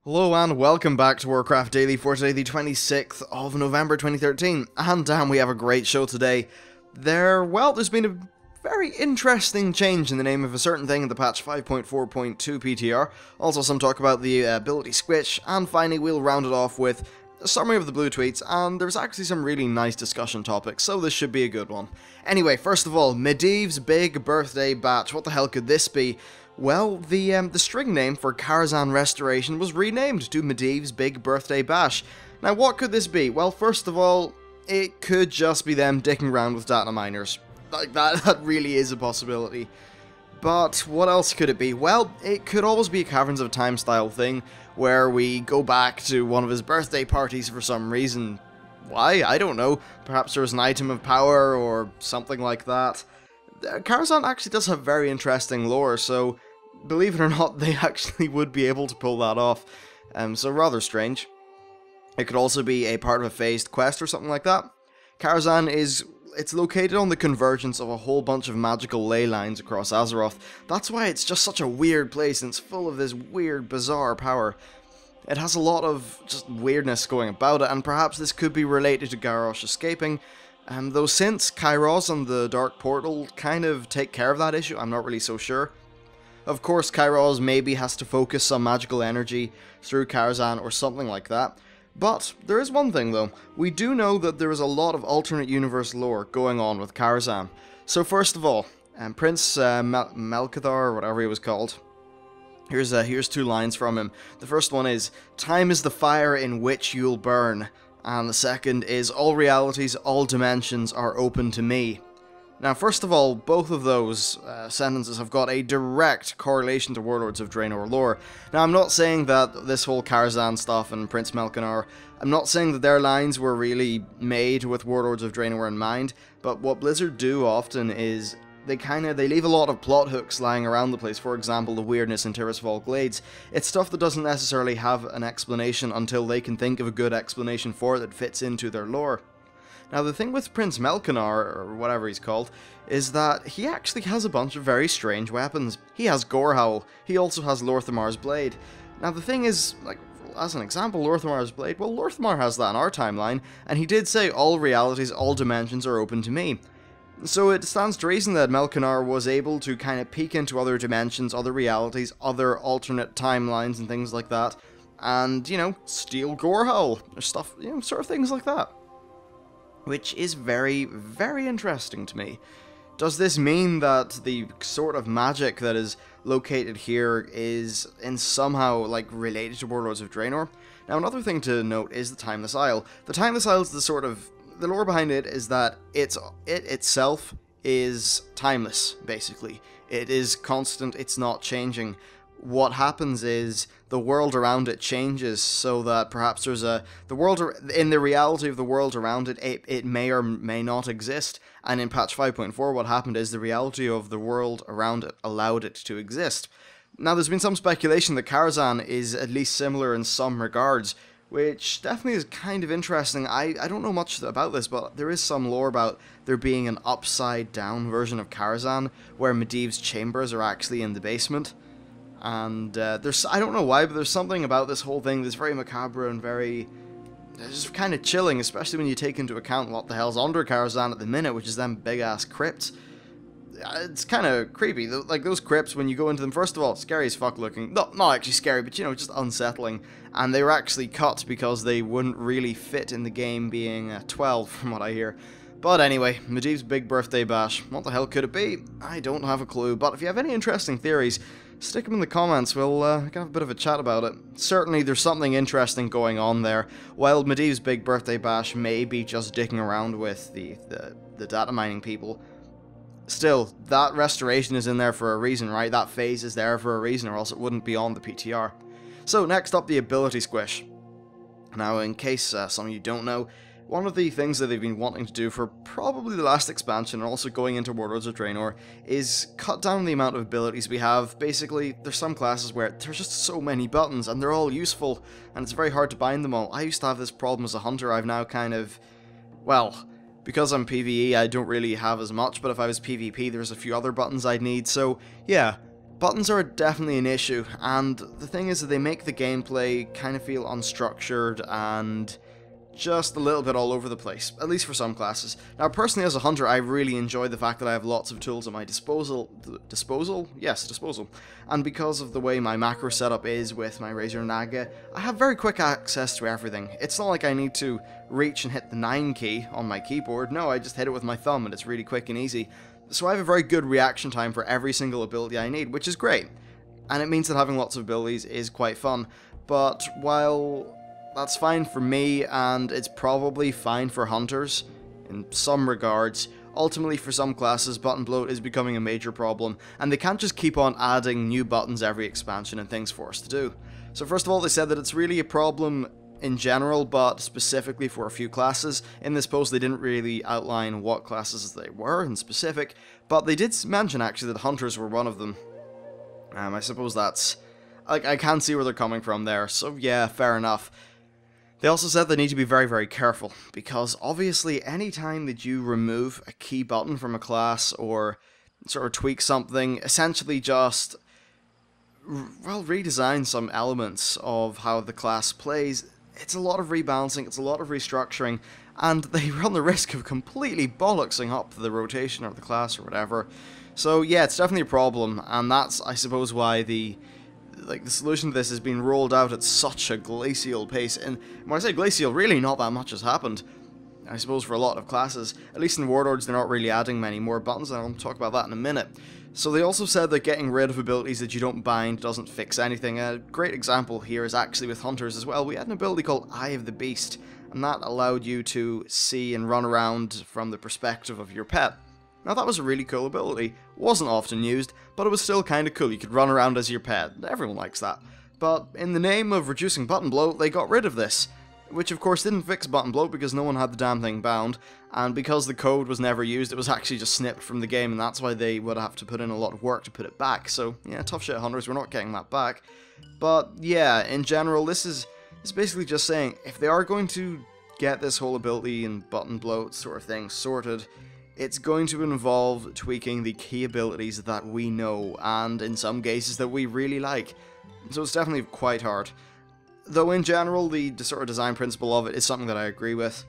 Hello and welcome back to Warcraft Daily for today, the 26th of November 2013, and damn, we have a great show today. There's been a very interesting change in the name of a certain thing in the patch 5.4.2 PTR, also some talk about the ability Squish, and finally we'll round it off with a summary of the blue tweets, and there's actually some really nice discussion topics, so this should be a good one. Anyway, first of all, Medivhs' big birthday batch. What the hell could this be? Well, the string name for Karazhan Restoration was renamed to Medivhs' Big Birthday Bash. Now, what could this be? Well, first of all, it could just be them dicking around with data miners. Like, that really is a possibility. But what else could it be? Well, it could always be a Caverns of Time style thing, where we go back to one of his birthday parties for some reason. Why? I don't know. Perhaps there was an item of power or something like that. Karazhan actually does have very interesting lore, so believe it or not, they actually would be able to pull that off. So rather strange. It could also be a part of a phased quest or something like that. Karazhan it's located on the convergence of a whole bunch of magical ley lines across Azeroth. That's why it's just such a weird place, and it's full of this weird, bizarre power. It has a lot of just weirdness going about it, and perhaps this could be related to Garrosh escaping. Though since Kairos and the Dark Portal kind of take care of that issue, I'm not really so sure. Of course, Kairos maybe has to focus some magical energy through Karazhan or something like that. But there is one thing though, we do know that there is a lot of alternate universe lore going on with Karazhan. So first of all, Prince Melkathar, or whatever he was called, here's two lines from him. The first one is, "Time is the fire in which you'll burn." And the second is, "All realities, all dimensions are open to me." Now, first of all, both of those sentences have got a direct correlation to Warlords of Draenor lore. Now, I'm not saying that this whole Karazhan stuff and Prince Melkathar, I'm not saying that their lines were really made with Warlords of Draenor in mind, but what Blizzard do often is they leave a lot of plot hooks lying around the place. For example, the weirdness in Tirisfal Glades. It's stuff that doesn't necessarily have an explanation until they can think of a good explanation for it that fits into their lore. Now, the thing with Prince Melkathar, or whatever he's called, is that he actually has a bunch of very strange weapons. He has Gorehowl. He also has Lorthamar's Blade. Now, the thing is, like, as an example, Lorthamar's Blade, well, Lorthamar has that in our timeline, and he did say, "All realities, all dimensions are open to me." So it stands to reason that Melkathar was able to kind of peek into other dimensions, other realities, other alternate timelines and things like that, and, you know, steal Gorehowl, or stuff, you know, sort of things like that. Which is very, very interesting to me. Does this mean that the sort of magic that is located here is in somehow, like, related to Warlords of Draenor? Now, another thing to note is the Timeless Isle. The Timeless Isle is the lore behind it is that it itself is timeless, basically. It is constant, it's not changing. What happens is the world around it changes, so that perhaps there's in the reality of the world around it, it may or may not exist. And in patch 5.4, what happened is the reality of the world around it allowed it to exist. Now, there's been some speculation that Karazhan is at least similar in some regards, which definitely is kind of interesting. I don't know much about this, but there is some lore about there being an upside-down version of Karazhan, where Medivhs' chambers are actually in the basement. And I don't know why, but there's something about this whole thing that's very macabre and very just kind of chilling, especially when you take into account what the hell's under Karazhan at the minute, which is them big-ass crypts. It's kind of creepy. Like, those crypts, when you go into them, first of all, scary as fuck looking. Not actually scary, but, you know, just unsettling. And they were actually cut because they wouldn't really fit in the game being 12, from what I hear. But anyway, Medivhs' Big Birthday Bash. What the hell could it be? I don't have a clue. But if you have any interesting theories, stick them in the comments. We'll have a bit of a chat about it. Certainly, there's something interesting going on there. While Medivhs' Big Birthday Bash may be just dicking around with the data mining people, still, that restoration is in there for a reason, right? That phase is there for a reason, or else it wouldn't be on the PTR. So, next up, the ability Squish. Now, in case some of you don't know, one of the things that they've been wanting to do for probably the last expansion, and also going into Warlords of Draenor, is cut down the amount of abilities we have. Basically, there's some classes where there's just so many buttons, and they're all useful, and it's very hard to bind them all. I used to have this problem as a hunter. I've now kind of, well, because I'm PvE, I don't really have as much, but if I was PvP, there's a few other buttons I'd need, so, yeah. buttons are definitely an issue, and the thing is that they make the gameplay kind of feel unstructured and just a little bit all over the place, at least for some classes. Now, personally as a hunter, I really enjoy the fact that I have lots of tools at my disposal. Yes, disposal. And because of the way my macro setup is with my Razor Naga, I have very quick access to everything. It's not like I need to reach and hit the 9 key on my keyboard. No, I just hit it with my thumb and it's really quick and easy. So I have a very good reaction time for every single ability I need, which is great. And it means that having lots of abilities is quite fun. But while that's fine for me, and it's probably fine for hunters in some regards, ultimately for some classes button bloat is becoming a major problem, and they can't just keep on adding new buttons every expansion and things for us to do. So first of all, they said that it's really a problem in general, but specifically for a few classes. In this post they didn't really outline what classes they were in specific, but they did mention actually that hunters were one of them. I suppose that's, like, I can see where they're coming from there, so yeah, fair enough. They also said they need to be very, very careful, because obviously any time that you remove a key button from a class or sort of tweak something, essentially just, well, redesign some elements of how the class plays, it's a lot of rebalancing, it's a lot of restructuring, and they run the risk of completely bollocksing up the rotation of the class or whatever. So yeah, it's definitely a problem, and that's, I suppose, why the solution to this has been rolled out at such a glacial pace. And when I say glacial, really not that much has happened, I suppose, for a lot of classes. At least in Warlords, they're not really adding many more buttons, and I'll talk about that in a minute. So they also said that getting rid of abilities that you don't bind doesn't fix anything. A great example here is actually with Hunters as well. We had an ability called Eye of the Beast, and that allowed you to see and run around from the perspective of your pet. Now that was a really cool ability, wasn't often used, but it was still kinda cool. You could run around as your pet, everyone likes that. But in the name of reducing button bloat, they got rid of this, which of course didn't fix button bloat because no one had the damn thing bound, and because the code was never used, it was actually just snipped from the game, and that's why they would have to put in a lot of work to put it back. So yeah, tough shit, Hunters, we're not getting that back. But yeah, in general, this is basically just saying, if they are going to get this whole ability and button bloat sort of thing sorted, it's going to involve tweaking the key abilities that we know, and in some cases that we really like. So it's definitely quite hard. Though in general, the sort of design principle of it is something that I agree with.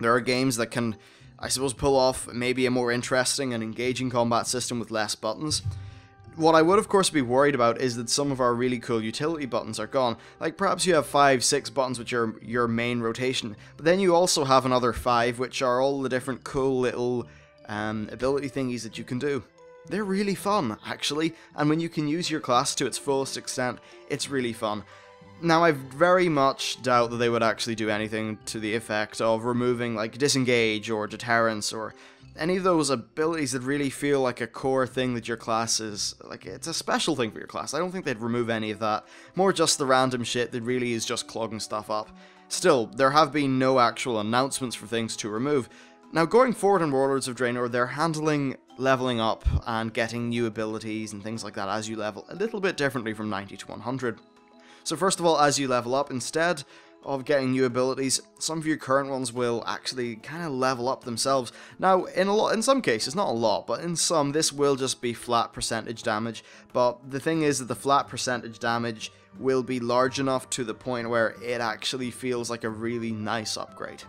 There are games that can, I suppose, pull off maybe a more interesting and engaging combat system with less buttons. What I would of course be worried about is that some of our really cool utility buttons are gone. Like perhaps you have 5, 6 buttons which are your main rotation, but then you also have another 5 which are all the different cool little ability thingies that you can do. They're really fun, actually, and when you can use your class to its fullest extent, it's really fun. Now, I very much doubt that they would actually do anything to the effect of removing, like, disengage or deterrence or any of those abilities that really feel like a core thing that your class is, like, it's a special thing for your class. I don't think they'd remove any of that. More just the random shit that really is just clogging stuff up. Still, there have been no actual announcements for things to remove. Now, going forward in Warlords of Draenor, they're handling leveling up and getting new abilities and things like that as you level a little bit differently from 90 to 100. So first of all, as you level up, instead of getting new abilities, some of your current ones will actually kind of level up themselves. Now, in some cases, not a lot, but in some, this will just be flat percentage damage. But the thing is that the flat percentage damage will be large enough to the point where it actually feels like a really nice upgrade.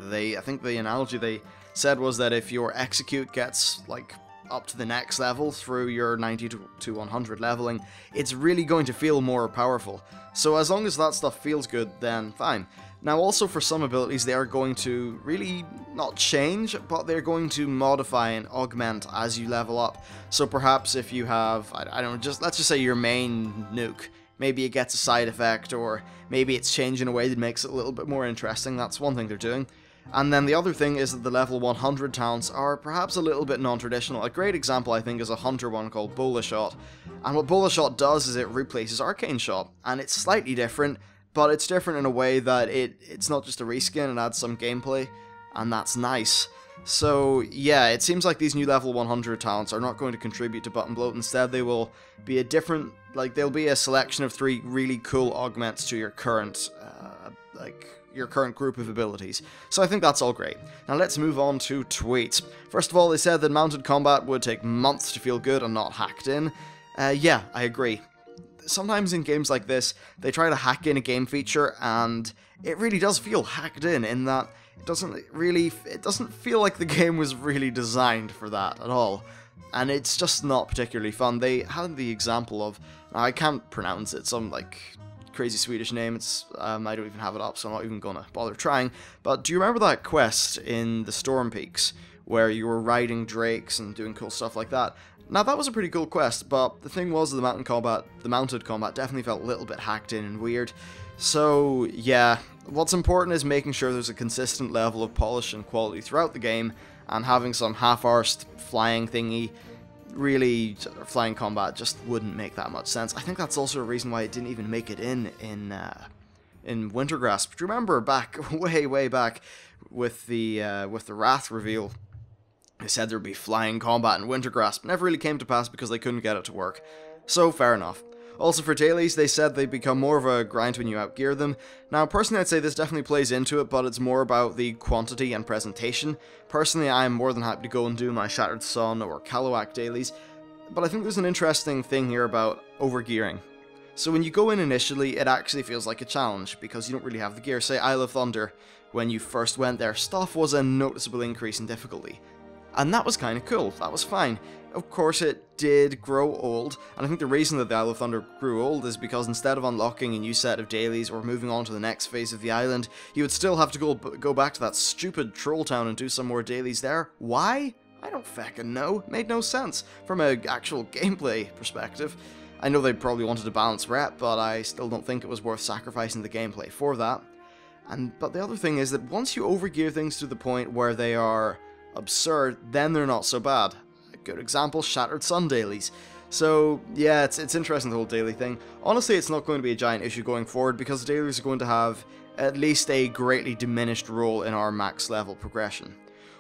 I think the analogy they said was that if your execute gets, like, up to the next level through your 90 to 100 leveling, it's really going to feel more powerful. So as long as that stuff feels good, then fine. Now also for some abilities, they are going to really not change, but they're going to modify and augment as you level up. So perhaps if you have, I don't know, let's just say your main nuke, maybe it gets a side effect, or maybe it's changed in a way that makes it a little bit more interesting. That's one thing they're doing. And then the other thing is that the level 100 talents are perhaps a little bit non-traditional. A great example, I think, is a hunter one called Bola Shot. And what Bola Shot does is it replaces Arcane Shot, and it's slightly different, but it's different in a way that it's not just a reskin, it adds some gameplay, and that's nice. So yeah, it seems like these new level 100 talents are not going to contribute to button bloat. Instead, they will be a different, like, they'll be a selection of 3 really cool augments to your current, your current group of abilities. So I think that's all great. Now let's move on to tweets. First of all, they said that mounted combat would take months to feel good and not hacked in. Yeah, I agree. Sometimes in games like this, they try to hack in a game feature, and it really does feel hacked in that it doesn't feel like the game was really designed for that at all. And it's just not particularly fun. They had the example of, I can't pronounce it, some like crazy Swedish name. It's I don't even have it up, so I'm not even gonna bother trying. But do you remember that quest in the Storm Peaks where you were riding drakes and doing cool stuff like that? Now that was a pretty cool quest, but the thing was the mounted combat definitely felt a little bit hacked in and weird. So yeah, what's important is making sure there's a consistent level of polish and quality throughout the game, and having some half-arsed flying thingy, really, flying combat just wouldn't make that much sense. I think that's also a reason why it didn't even make it in Wintergrasp. Do you remember back, way back, with the Wrath reveal? They said there'd be flying combat in Wintergrasp. Never really came to pass because they couldn't get it to work. So, fair enough. Also for dailies, they said they become more of a grind when you outgear them. Now, personally, I'd say this definitely plays into it, but it's more about the quantity and presentation. Personally, I'm more than happy to go and do my Shattered Sun or Kalawak dailies, but I think there's an interesting thing here about overgearing. So when you go in initially, it actually feels like a challenge, because you don't really have the gear. Say Isle of Thunder, when you first went there, stuff was a noticeable increase in difficulty. And that was kind of cool, that was fine. Of course it did grow old, and I think the reason that the Isle of Thunder grew old is because instead of unlocking a new set of dailies or moving on to the next phase of the island, you would still have to go back to that stupid troll town and do some more dailies there. Why? I don't feckin' know. Made no sense from an actual gameplay perspective. I know they probably wanted to balance rep, but I still don't think it was worth sacrificing the gameplay for that. But the other thing is that once you overgear things to the point where they are absurd, then they're not so bad. A good example, Shattered Sun dailies. So yeah, it's interesting, the whole daily thing. Honestly, it's not going to be a giant issue going forward because the dailies are going to have at least a greatly diminished role in our max level progression.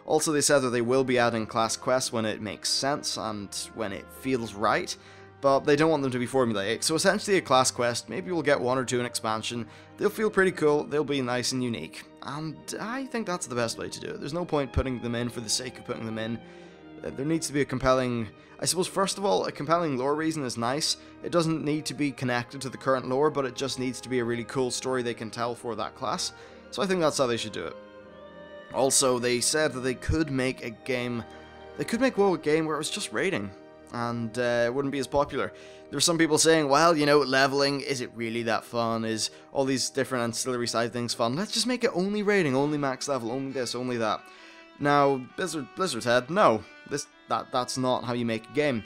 Also, they said that they will be adding class quests when it makes sense and when it feels right, but they don't want them to be formulaic. So essentially a class quest, maybe we'll get one or two in expansion. They'll feel pretty cool, they'll be nice and unique. And I think that's the best way to do it. There's no point putting them in for the sake of putting them in. There needs to be a compelling... I suppose, first of all, a compelling lore reason is nice. It doesn't need to be connected to the current lore, but it just needs to be a really cool story they can tell for that class. So I think that's how they should do it. Also, they said that they could make a game... They could make WoW a game where it was just raiding, and it wouldn't be as popular. There's some people saying, well, you know, leveling, is it really that fun? Is all these different ancillary side things fun? Let's just make it only raiding, only max level, only this, only that. Now, Blizzard said, no, that's not how you make a game.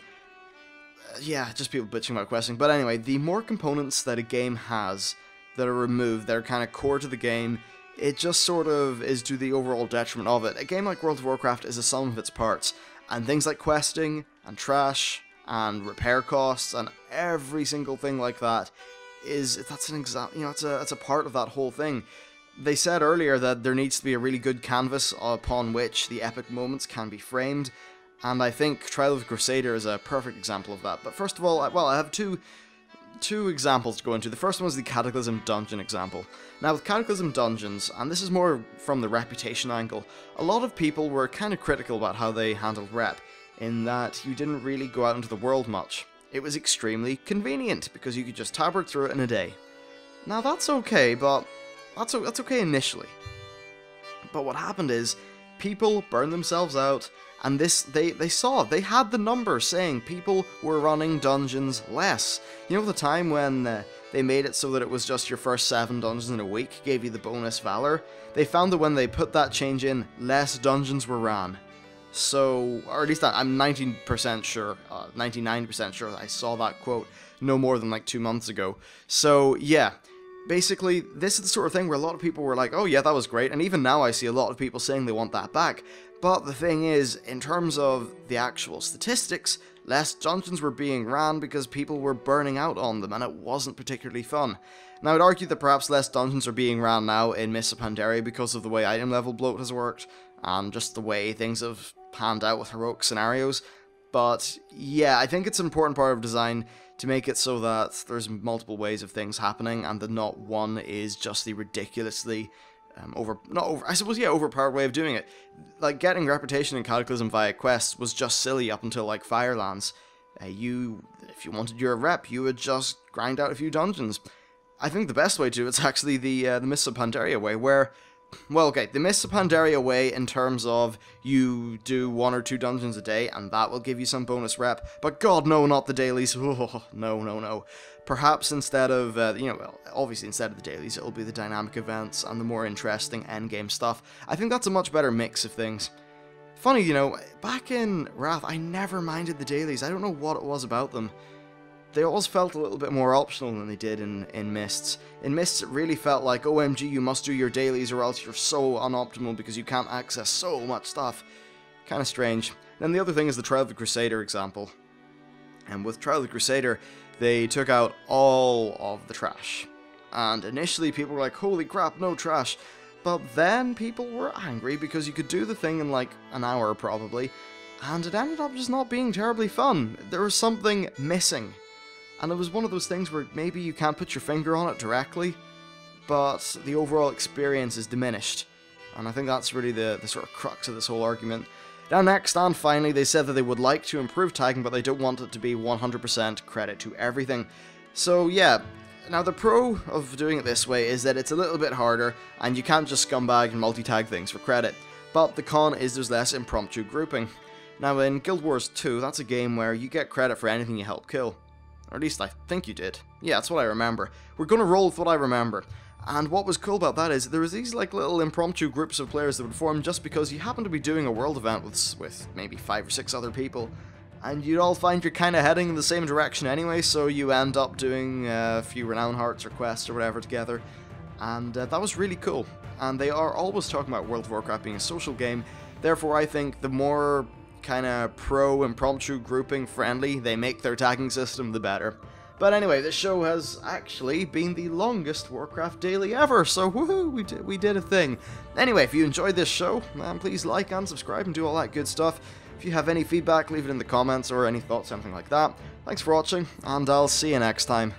Yeah, just people bitching about questing. But anyway, the more components that a game has that are removed, that are kind of core to the game, it just sort of is to the overall detriment of it. A game like World of Warcraft is a sum of its parts, and things like questing, and trash, and repair costs, and every single thing like that that's a part of that whole thing. They said earlier that there needs to be a really good canvas upon which the epic moments can be framed, and I think Trial of the Crusader is a perfect example of that. But first of all, I have two examples to go into. The first one is the Cataclysm Dungeon example. Now with Cataclysm Dungeons, and this is more from the reputation angle, a lot of people were kind of critical about how they handled rep, in that you didn't really go out into the world much. It was extremely convenient, because you could just tabard through it in a day. Now that's okay, but that's okay initially. But what happened is, people burned themselves out, and they had the numbers saying people were running dungeons less. You know the time when they made it so that it was just your first 7 dungeons in a week gave you the bonus Valor? They found that when they put that change in, less dungeons were ran. So, or at least I'm 19% sure, 99% sure I saw that quote no more than like 2 months ago. So yeah, basically this is the sort of thing where a lot of people were like, oh yeah, that was great, and even now I see a lot of people saying they want that back. But the thing is, in terms of the actual statistics, less dungeons were being ran because people were burning out on them, and it wasn't particularly fun. Now I'd argue that perhaps less dungeons are being ran now in Mists of Pandaria because of the way item level bloat has worked, and just the way things have panned out with heroic scenarios. But yeah, I think it's an important part of design to make it so that there's multiple ways of things happening, and that not one is just the ridiculously overpowered way of doing it. Like, getting reputation in Cataclysm via quests was just silly up until, like, Firelands. If you wanted your rep, you would just grind out a few dungeons. I think the best way to do it's actually the Mists of Pandaria way, where, well, okay, the Mists of Pandaria way in terms of you do 1 or 2 dungeons a day, and that will give you some bonus rep, but god no, not the dailies. Oh, no. Perhaps instead of, obviously instead of the dailies, it'll be the dynamic events and the more interesting endgame stuff. I think that's a much better mix of things. Funny, back in Wrath, I never minded the dailies. I don't know what it was about them. They always felt a little bit more optional than they did in Mists. In Mists, it really felt like, OMG, you must do your dailies or else you're so unoptimal because you can't access so much stuff. Kind of strange. Then the other thing is the Trial of the Crusader example. And with Trial of the Crusader, they took out all of the trash. And initially people were like, holy crap, no trash. But then people were angry because you could do the thing in like an hour probably, and it ended up just not being terribly fun. There was something missing. And it was one of those things where maybe you can't put your finger on it directly, but the overall experience is diminished. And I think that's really the sort of crux of this whole argument. Now next, and finally, they said that they would like to improve tagging, but they don't want it to be 100% credit to everything. So yeah, now the pro of doing it this way is that it's a little bit harder, and you can't just scumbag and multi-tag things for credit. But the con is there's less impromptu grouping. Now in Guild Wars 2, that's a game where you get credit for anything you help kill. Or at least I think you did. Yeah, that's what I remember. We're gonna roll with what I remember. And what was cool about that is there was these like little impromptu groups of players that would form just because you happen to be doing a world event with maybe 5 or 6 other people. And you'd all find you're kind of heading in the same direction anyway, so you end up doing a few Renown Hearts or quests or whatever together. And that was really cool. And they are always talking about World of Warcraft being a social game. Therefore, I think the more kind of pro-impromptu grouping friendly they make their tagging system, the better. But anyway, this show has actually been the longest Warcraft daily ever, so woohoo, we did a thing. Anyway, if you enjoyed this show, please like and subscribe and do all that good stuff. If you have any feedback, leave it in the comments or any thoughts, something like that. Thanks for watching, and I'll see you next time.